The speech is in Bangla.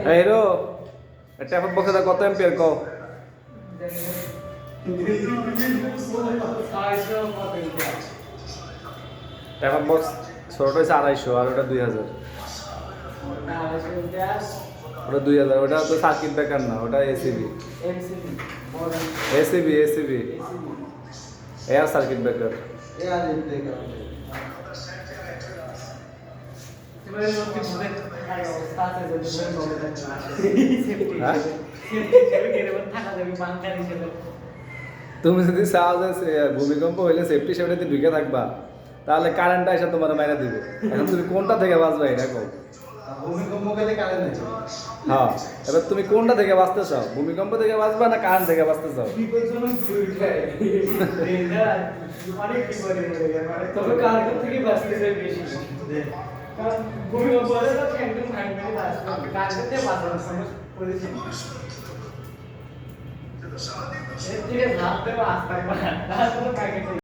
হিরো ট্যাপ বক্সে কত এম্পিয়ার কও ট্যাপ বক্স ছোটটা হচ্ছে 250 আর ওটা 2000 ওটা 2000 ওটা তো সার্কিট ব্রেকার না ওটা ACB ACB air circuit breaker তুমি যদি চাও যে ভূমিকম্প হইলে সেফটি সেফটি ঢুকে থাকবা তাহলে কারেন্টটা এসে তোমার মাইনা দিবে এখন তুমি কোনটা থেকে বাঁচবা এটা কও ভূমিকম্প গেলে কারেন্ট নেই হ্যাঁ এবার তুমি কোনটা থেকে বাঁচতে চাও ভূমিকম্প থেকে বাঁচবা না কারেন্ট থেকে বাঁচতে চাও বিপজ্জনক দুইটাই ডেঞ্জার অনেক বিপদে পড়ে গেছে মানে তবে কারেন্ট থেকে বাঁচতে চাই বেশি কারণ ভূমিকম্প হলে তো একদম 9 মিনিট আসবে কারেন্ট থেকে বাঁচানোর সমস্যা পড়েছে এর থেকে ভাবতে বা আসতে পারে না তাহলে তো